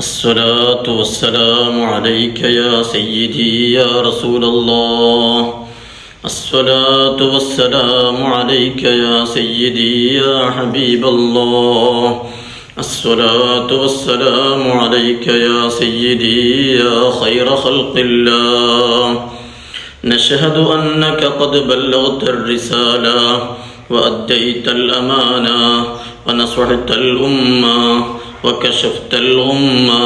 الصلاة والسلام عليك يا سيدي يا رسول الله. الصلاة والسلام عليك يا سيدي يا حبيب الله. الصلاة والسلام عليك يا سيدي يا خير خلق الله. نشهد أنك قد بلغت الرسالة وأديت الأمانة ونصحت الأمة وكشفت الغمة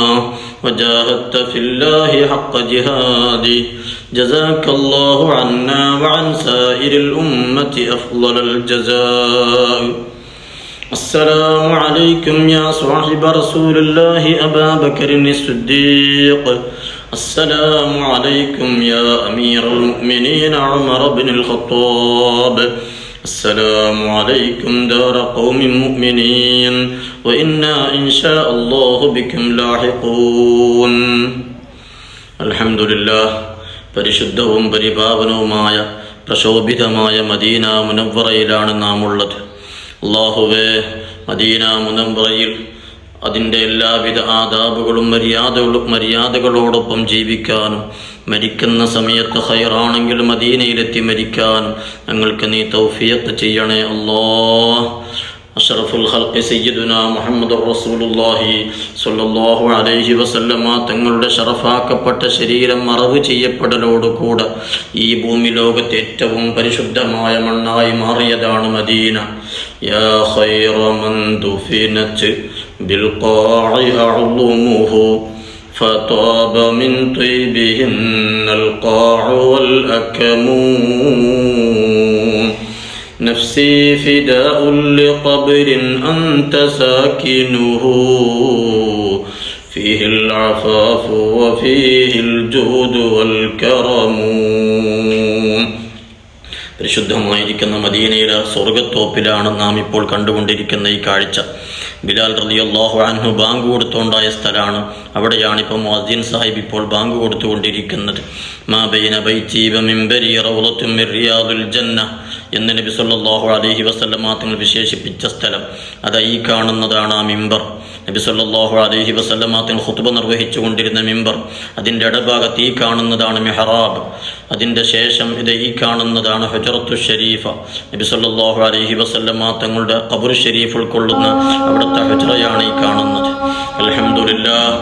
وجاهدت في الله حق جهاده. جزاك الله عنا وعن سائر الأمة أفضل الجزاء. السلام عليكم يا صاحب رسول الله أبا بكر الصديق. السلام عليكم يا أمير المؤمنين عمر بن الخطاب. السلام عليكم دار قوم مؤمنين وإنا إن شاء الله بكم لاحقون. الحمد لله. പരിശുദ്ധവും പരിപാവനവുമായ പ്രശോഭിതമായ മദീന മുനവ്വറയിലാണ് നാം ഉള്ളത്. അല്ലാഹുവേ, മദീന മുനവ്വറയിൽ അതിൻ്റെ എല്ലാവിധ ആദാബുകളും മര്യാദകളോടൊപ്പം ജീവിക്കാനും മരിക്കുന്ന സമയത്ത് ഖൈറാണെങ്കിൽ മദീനയിലെത്തി മരിക്കാനും ഞങ്ങൾക്ക് നീ തൗഫീഖ് ചെയ്യണേ അല്ലാഹ്. അഷ്റഫുൽ ഖൽഖി സയ്യിദുനാ മുഹമ്മദുർ റസൂലുള്ളാഹി സ്വല്ലല്ലാഹു അലൈഹി വസല്ലമ തങ്ങളുടെ ശറഫാക്കപ്പെട്ട ശരീരം മറവ് ചെയ്യപ്പെടലോടുകൂടെ ഈ ഭൂമി ലോകത്തെ ഏറ്റവും പരിശുദ്ധമായ മണ്ണായി മാറിയതാണ് മദീന. യാ ഖൈറ മൻ ദുഫിനത് ബിൽഖാഇ അഅ്ളുമുഹു فطاب من طيبهن القاع والأكم. نفسي فداء لقبر أنت ساكنه فيه العفاف وفيه الجود والكرم. പരിശുദ്ധമായിരിക്കുന്ന മദീനയിലെ സ്വർഗത്തോപ്പിലാണ് നാം ഇപ്പോൾ കണ്ടുകൊണ്ടിരിക്കുന്ന ഈ കാഴ്ച. ബിലാൽ റളിയല്ലാഹു അൻഹു ബാങ്ക് കൊടുത്തുകൊണ്ടായ സ്ഥലമാണ്. അവിടെയാണ് ഇപ്പോൾ മുഅദ്ദിൻ സാഹിബ് ഇപ്പോൾ ബാങ്ക് കൊടുത്തുകൊണ്ടിരിക്കുന്നത്. മാ ബൈന ബൈതി വ മിൻബരി റൗളത്തുൻ മിൻ റിയാദിൽ ജന്ന എന്ന് നബി സല്ലല്ലാഹു അലൈഹി വസല്ലമ തങ്ങൾ വിശേഷിപ്പിച്ച സ്ഥലം. അത് ഈ കാണുന്നതാണ് ആ മിമ്പർ. നബി സല്ലല്ലാഹു അലൈഹി വസല്ലമ തങ്ങൾ ഖുത്ബ നിർവഹിച്ചു കൊണ്ടിരുന്ന മിമ്പർ. അതിൻ്റെ ഇടഭാഗത്ത് ഈ കാണുന്നതാണ് മിഹ്റാബ്. അതിൻ്റെ ശേഷം ഇത് ഈ കാണുന്നതാണ് ഹുജറത്തു ഷരീഫ. നബി സല്ലല്ലാഹു അലൈഹി വസല്ലമ തങ്ങളുടെ ഖബർ ഷരീഫ് ഉൾക്കൊള്ളുന്ന അവിടുത്തെ ഹുജറയാണ് ഈ കാണുന്നത്. അൽഹംദുലില്ലാഹ്,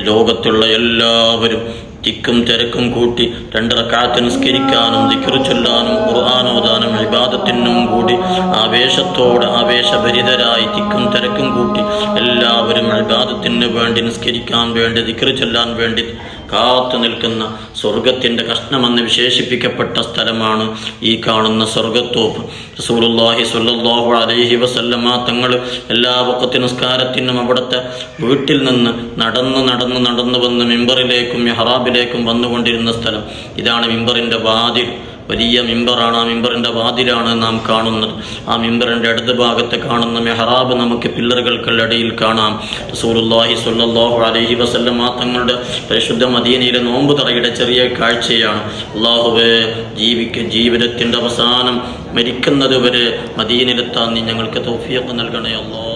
ലോകത്തുള്ള എല്ലാവരും തിക്കും തിരക്കും കൂട്ടി 2 റക്അത്ത് നിസ്കരിക്കാനും ദിക്ർ ചൊല്ലാനും ഖുർആൻ ഓതാനും ഇബാദത്തിനും കൂടി ആവേശത്തോടെ ആവേശഭരിതരായി തിക്കും തിരക്കും കൂട്ടി എല്ലാവരും ഇബാദത്തിന് വേണ്ടി നിസ്കരിക്കാൻ വേണ്ടി ദിക്ർ ചൊല്ലാൻ വേണ്ടി കാത്തു നിൽക്കുന്ന സ്വർഗത്തിൻ്റെ കഷ്ണമെന്ന് വിശേഷിപ്പിക്കപ്പെട്ട സ്ഥലമാണ് ഈ കാണുന്ന സ്വർഗത്തോപ്പ്. റസൂലുള്ളാഹി സ്വല്ലല്ലാഹു അലൈഹി വസല്ലമ തങ്ങൾ എല്ലാ വഖത്ത് നിസ്കാരത്തിനും അവിടുത്തെ വീട്ടിൽ നിന്ന് നടന്നു വന്ന് മിമ്പറിലേക്കും മിഹ്റാബിലേക്കും വന്നുകൊണ്ടിരുന്ന സ്ഥലം. ഇതാണ് മിമ്പറിൻ്റെ വാതിൽ. വലിയ മിമ്പറാണ്. ആ മിമ്പറിൻ്റെ വാതിലാണ് നാം കാണുന്നത്. ആ മിമ്പറിൻ്റെ ഇടത് ഭാഗത്ത് കാണുന്ന മെഹ്റാബ് നമുക്ക് പില്ലറുകൾക്കിടയിൽ കാണാം. റസൂലുള്ളാഹി സ്വല്ലല്ലാഹു അലൈഹി വസല്ലമ തങ്ങളുടെ പരിശുദ്ധ മദീനയിലെ നോമ്പ് തറയുടെ ചെറിയ കാഴ്ചയാണ്. അല്ലാഹുവേ, ജീവിതത്തിൻ്റെ അവസാനം മരിക്കുന്നത് വരെ മദീനയിലെത്താൻ നീ ഞങ്ങൾക്ക് തൗഫീഖ് നൽകണേ അല്ലാഹ്.